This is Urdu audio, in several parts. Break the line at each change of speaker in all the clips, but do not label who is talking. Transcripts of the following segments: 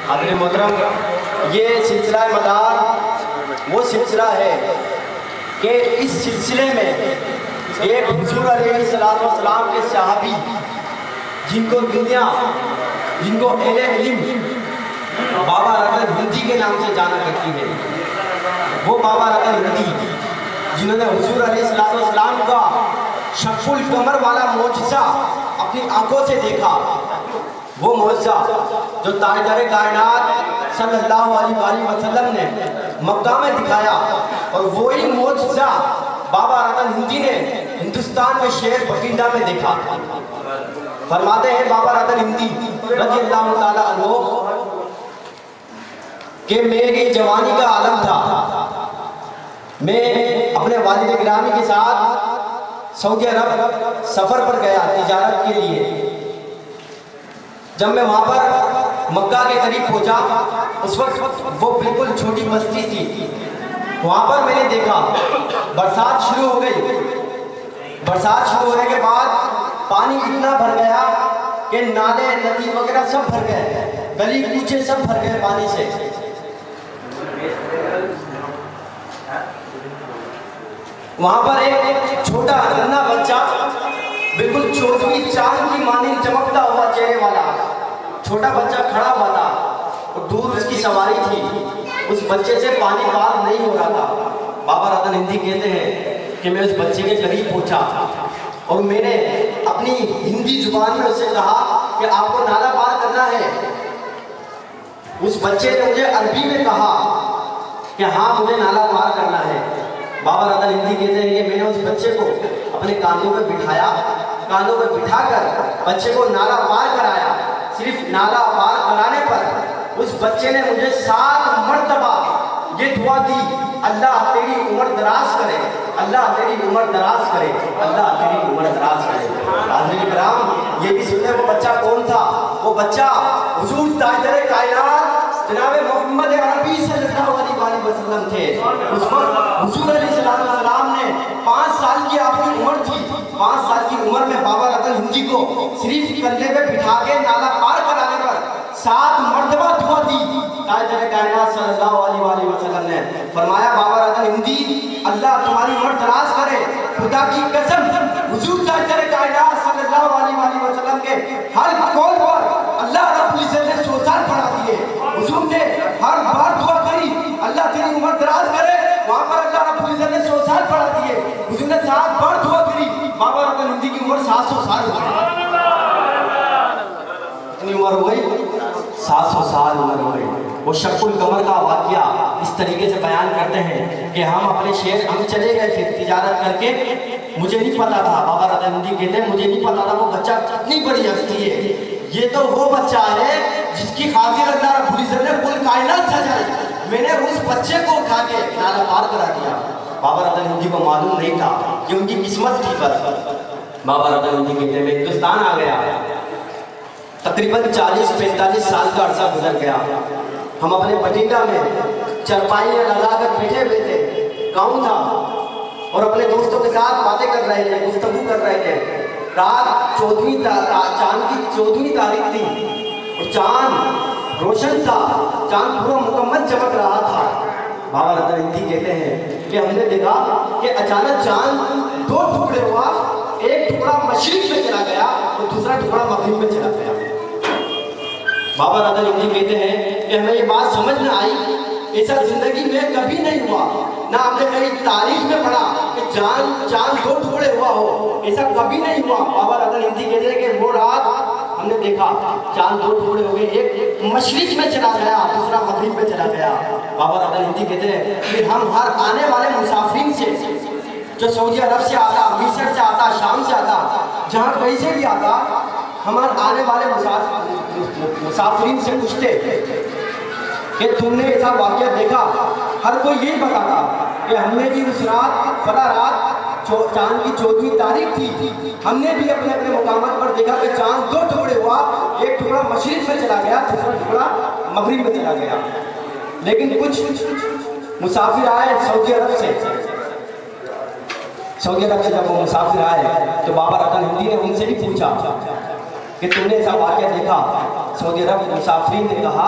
حاضرین محترم، یہ سلسلہ مدار وہ سلسلہ ہے کہ اس سلسلے میں ایک حضور علیہ السلام کے صحابی جن کو دنیا، جن کو اہل علم بابا رتن ہندی کے نام سے جانا کرتی ہے، وہ بابا رتن ہندی جنہوں نے حضور علیہ السلام کا شق القمر والا معجزہ اپنی آنکھوں سے دیکھا، وہ معجزہ جو تاجدار کائنات صلی اللہ علیہ وسلم نے مکہ میں دکھایا، اور وہی معجزہ بابا رتن ہندی نے ہندوستان میں شہر بٹھنڈا میں دیکھا۔ فرماتے ہیں بابا رتن ہندی رضی اللہ تعالیٰ عنہ کہ میری جوانی کا عالم تھا، میں اپنے والد گرامی کے ساتھ سعودی عرب سفر پر گیا تجارت کے لیے۔ جب میں وہاں پر مکہ کے قریب پہنچا، اس وقت وہ بالکل چھوٹی بستی تھی۔ وہاں پر میں نے دیکھا برسات شروع ہو گئی، برسات شروع ہونے کے بعد پانی اتنا بھر گیا کہ نالے ندی وغیرہ سب بھر گئے، گلی کوچے سب بھر گئے پانی سے۔ وہاں پر ایک چھوٹا ننھا بچہ بالکل چودھویں چاند کی مانند چمکتا ہوا چہرے والا چھوٹا بچہ کھڑا ہوا تھا، اور دور اس کی سواری تھی، اس بچے سے پانی پار نہیں ہو رہا تھا۔ بابا رتن ہندی کہتے ہیں کہ میں اس بچے کے قریب پہنچا اور میں نے اپنی ہندی زبان میں اس سے کہا کہ آپ کو نالا پار کرنا ہے۔ اس بچے نے مجھے عربی میں کہا کہ ہاں مجھے نالا پار کرنا ہے۔ بابا رتن ہندی کہتے ہیں کہ میں نے اس بچے کو اپنے کاندھوں پہ بٹھایا، کاندھوں پہ بٹھا کر بچے کو نالا پار کرایا۔ صرف نالا پار کرانے پر اس بچے نے مجھے 7 مرتبہ یہ دعا دی، اللہ تیری عمر دراز کرے، اللہ تیری عمر دراز کرے، اللہ تیری عمر دراز کرے۔ حاضرین کرام، یہ بھی سنیں وہ بچہ کون تھا؟ وہ بچہ حضور تاجدار کائنات جناب محمد عربی صلی اللہ علیہ وسلم تھے۔ اس وقت حضور علیہ السلام نے 5 سال کی آپ کی عمر تھی۔ 5 سال کی عمر میں بابا رتن ہندی کو صرف کندھے پہ بٹھا کے نالا پار کرانے پر 7 مرتبہ دعا دی۔ تاجدار کائنات صلی اللہ علیہ وسلم نے فرمایا بابا رتن ہندی اللہ تمہاری عمر دراز کرے، خدا کی قسم حضور تاجدار کائنات صلی اللہ علیہ وسلم کے ہر قول پر اللہ رب العزت نے 100 سال بڑھا دیے۔ حضور نے ہر بار دعا کری اللہ تیری عمر دراز کرے، وہاں پر اللہ رب العزت نے 100 سال بڑھا دیے۔ حضور نے 7 بار دعا کری، بابا رتن ہندی کی عمر 700 سال ہو گئی۔ اتنی عمر ہوئی، 700 سال عمر ہوئی۔ وہ شق القمر کا واقعہ اس طریقے سے بیان کرتے ہیں کہ ہم اپنے شہر ہم چلے گئے تھے تجارت کر کے، مجھے نہیں پتا تھا، بابا رتن ہندی کہتے ہیں مجھے نہیں پتا تھا وہ بچہ کتنی بڑی ہستی ہے۔ یہ تو وہ بچہ ہے جس کی خاطر اللہ رب العزت نے کل کائنات سجائی۔ میں نے اس بچے کو اٹھا کے نالا پار کرا دیا۔ بابا رتن ہندی کو معلوم نہیں تھا کہ ان کی قسمت تھی بس۔ بابا رتن ہندی کہتے ہیں میں ہندوستان آ گیا، تقریباً 40-45 سال کا عرصہ گزر گیا۔ ہم اپنے بٹھنڈا میں چرپائیاں لگا کر بیٹھے ہوئے تھے، گاؤں تھا، اور اپنے دوستوں کے ساتھ باتیں کر رہے تھے، گفتگو کر رہے تھے۔ رات چاند کی 14ویں تاریخ تھی، اور چاند روشن تھا، چاند پورا مکمل چمک رہا تھا۔ بابا رتن ہندی کہتے ہیں کہ ہم نے دیکھا کہ اچانک چاند 2 ٹکڑے ہوا، ایک ٹکڑا مشرق میں چلا گیا اور دوسرا ٹکڑا مغرب میں چلا گیا۔ بابا رتن ہندی کہتے ہیں کہ ہمیں یہ بات سمجھ نہ آئی، ایسا زندگی میں کبھی نہیں ہوا، نہ ہم نے کہیں تاریخ میں پڑھا کہ چاند 2 ٹکڑے ہوا ہو، ایسا کبھی نہیں ہوا۔ بابا رتن ہندی کہتے ہیں کہ وہ رات ہم نے دیکھا چاند 2 ٹکڑے ہو گئے، ایک مشرق میں چلا گیا دوسرا مغرب میں چلا گیا۔ بابا رتن ہندی کہتے ہیں پھر ہم ہر آنے والے مسافرین سے جو سعودی عرب سے آتا، مصر سے آتا، شام سے آتا، جہاں کہیں سے بھی آتا، ہمارے آنے والے مسافرین سے پوچھتے کہ تم نے ایسا واقعہ دیکھا؟ ہر کوئی یہی بتاتا کہ ہم نے بھی اس رات فلاں رات چاند کی 14ویں تاریخ تھی، ہم نے بھی اپنے اپنے مقامات پر دیکھا کہ چاند 2 ٹکڑے ہوا، ایک ٹکڑا مشرق میں چلا گیا دوسرا ٹکڑا مغرب میں چلا گیا۔ لیکن کچھ مسافر آئے سعودی عرب سے، جب وہ مسافر آئے تو بابا رتن ہندی نے ان سے بھی پوچھا کہ تم نے ایسا واقعہ دیکھا؟ سعودی عرب مسافرین نے کہا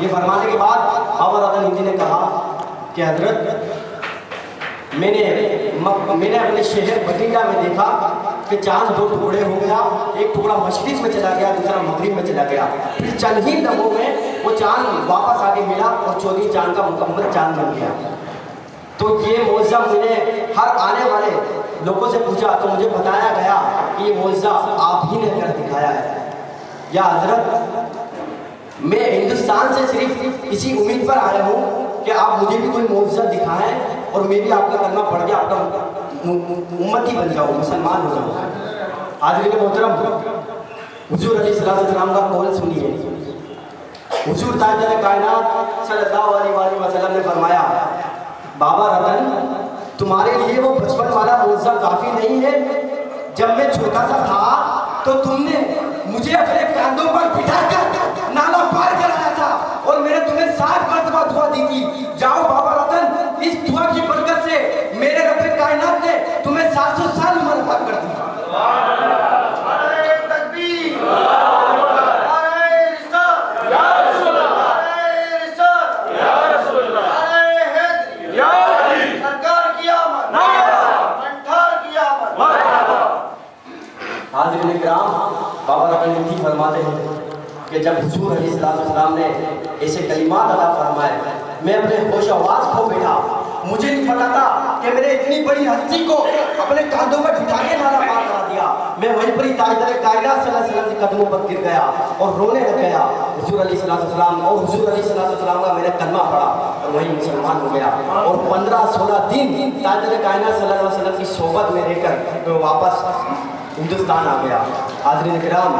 یہ فرمانے کے بعد بابا رتن ہندی نے کہا کہ حضرت میں نے اپنے شہر بٹنڈا میں دیکھا کہ چاند دو ٹکڑے ہو گیا، ایک ٹکڑا مشرق میں چلا گیا، دوسرا مغرب میں چلا گیا، پھر چند ہی لمحوں میں وہ چاند واپس آگے ملا اور 14 چاند کا مکمل چاند بن گیا۔ تو یہ معجزہ میں نے ہر آنے والے لوگوں سے پوچھا تو مجھے بتایا گیا کہ یہ معجزہ آپ ہی نے کر دکھایا ہے۔ یا حضرت میں ہندوستان سے صرف اسی امید پر آیا ہوں کہ آپ مجھے بھی کوئی معجزہ دکھائیں اور میں بھی آپ کا کلمہ پڑھ کے آپ کا امتی بن جاؤں، مسلمان ہو جاؤں۔ حاضرین محترم، حضور علیہ السلام کا قول سنیے۔ حضور تاجدار کائنات صلی اللہ علیہ وسلم نے فرمایا، بابا رتن تمہارے لیے وہ بچپن والا معجزہ کافی نہیں ہے؟ جب میں چھوٹا سا تھا تو تم نے مجھے اپنے کاندھوں پر بٹھا کر نالا پار کرایا تھا اور میں نے تمہیں 7 مرتبہ دعا دی تھی۔ جاؤ بابا رتن، اس دعا کی برکت سے میرے رب کائنات نے تمہیں 700 سال عمر عطا کر دی۔ حاضرین اکرام، بابا رتن ہندی فرماتے ہیں کہ جب حضور علیہ السلام نے ایسے کلمات ادا فرمائے، میں اپنے ہوش آواز کھو بیٹھا۔ مجھے نہیں پتا تھا کہ میں نے اتنی بڑی ہستی کو اپنے کاندھوں پر بٹھا کے نالا پار کرا دیا۔ میں وہیں پر ہی تاجدار کائنات صلی اللہ علیہ وسلم کے قدموں پر گر گیا اور رونے لگ گیا۔ حضور علیہ السلام اور حضور علیہ السلام کا میں نے کلمہ پڑھا اور وہیں مسلمان ہو گیا، اور 15-16 دن تاجدار کائنات صلی اللہ علیہ وسلم کی صحبت میں رہ کر میں واپس ہندوستان آ گیا۔ حاضرین اکرام،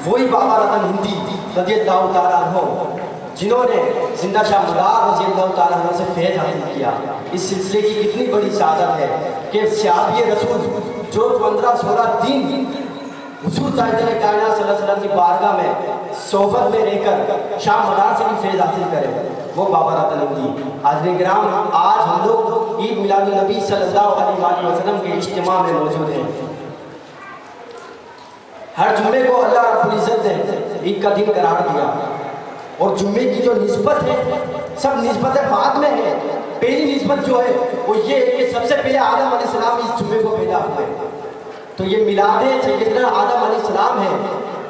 وہی بابا رتن ہندی رضی اللہ تعالیٰ عنہ جنہوں نے زندہ شاہ مدار رضی اللہ تعالیٰ عنہ سے فیض حاصل کیا، اس سلسلے کی کتنی بڑی سعادت ہے کہ صحابی رسول جو 15-16 دن حضور تاجدار کائنات صلی اللہ علیہ وسلم کی بارگاہ میں صحبت میں رہ کر شاہ مدار سے بھی فیض حاصل کرے، وہ بابا رتن ہندی۔ حاضرین کرام، آج ہم لوگ عید میلاد النبی صلی اللہ علیہ وسلم کے اجتماع میں موجود ہیں۔ ہر جمعے کو اللہ رب العزت نے عید کا دن قرار دیا، اور جمعے کی جو نسبت ہے سب نسبتیں بعد میں ہے۔ پہلی نسبت جو ہے وہ یہ ہے کہ سب سے پہلے آدم علیہ السلام اس جمعے کو پیدا ہوئے، تو یہ میلاد سیدنا آدم علیہ السلام ہے۔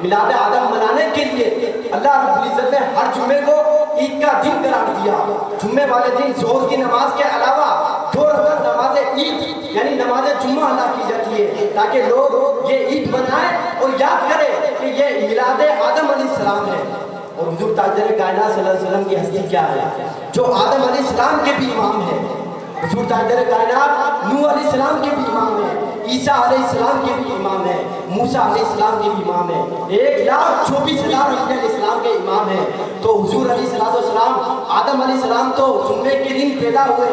میلاد آدم منانے کے لیے اللہ رب العزت نے ہر جمعے کو عید کا دن قرار دیا۔ جمعے والے دن ظہر کی نماز کے علاوہ 2 رکعت نماز عید یعنی نماز جمعہ ادا کی جاتی ہے، تاکہ لوگ یہ عید منائیں اور یاد کریں کہ یہ میلاد آدم علیہ السلام ہے۔ اور حضور تاجدار کائنات صلی اللہ علیہ وسلم کی ہستی کیا ہے؟ جو آدم علیہ السلام کے بھی امام ہے۔ حضور تاجدار کائنات نوح علیہ السلام کے بھی امام ہے، عیسیٰ علیہ السلام کے بھی امام ہے، موسیٰ علیہ السلام کے بھی امام ہے، 1,24,000 علیہ السلام کے امام ہیں۔ تو حضور علیہ السلام آدم علیہ السلام تو جمعے کے دن پیدا ہوئے،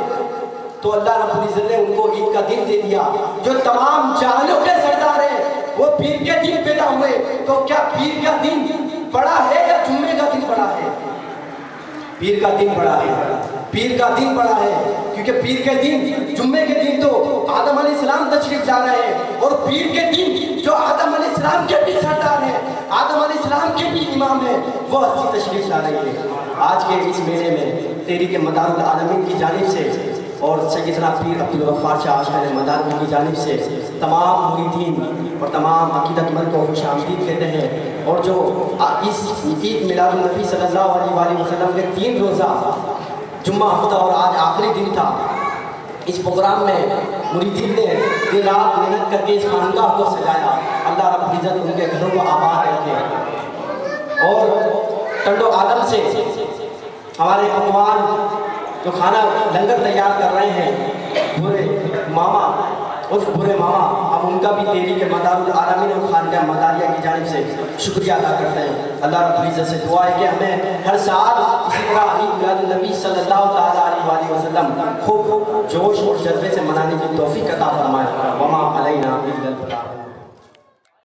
تو اللہ رب العزت نے ان کو عید کا دن دے دیا۔ جو تمام جہانوں کے سردار ہیں وہ پیر کے دن پیدا ہوئے، تو کیا پیر کا دن بڑا ہے یا جمعے کا دن بڑا ہے؟ پیر کا دن بڑا ہے، پیر کا دن بڑا ہے، کیونکہ پیر کے دن جمعے کے دن تو آدم علیہ السلام تشریف لا رہے ہیں، اور پیر کے دن جو آدم علیہ السلام کے بھی سردار ہیں، آدم علیہ السلام کے بھی امام ہیں، وہ ہستی تشریف لا رہی ہے۔ آج کے اس میلے میں تحریک مدار العالمین کی جانب سے اور سیدنا پیر عبدالغفار شاہ عاشق مدار کی جانب سے تمام مریدین اور تمام عقیدت مند کو خوش آمدید کہتے ہیں۔ اور جو اس عید میلاد النبی صلی اللہ علیہ وسلم کے 3 روزہ جمعہ ہفتہ اور آج آخری دن تھا، اس پروگرام میں مریدین نے دن رات محنت کر کے اس خانقاہ کو سجایا۔ اللہ رب العزت ان کے گھروں کو آباد رکھے، اور ٹنڈو عالم سے ہمارے پکوان جو کھانا لنگر تیار کر رہے ہیں برے ماما اب ان کا بھی تحریک مدار العالمین اور خانقاہ مداریہ کی جانب سے شکریہ ادا کرتے ہیں۔ اللہ رب العزت سے دعا ہے کہ ہمیں ہر سال اسی طرح عید میلاد النبی صلی اللہ علیہ وسلم خوب جوش اور جذبے سے منانے کی توفیق عطا فرمائے۔ وما علینا الا البلاغ۔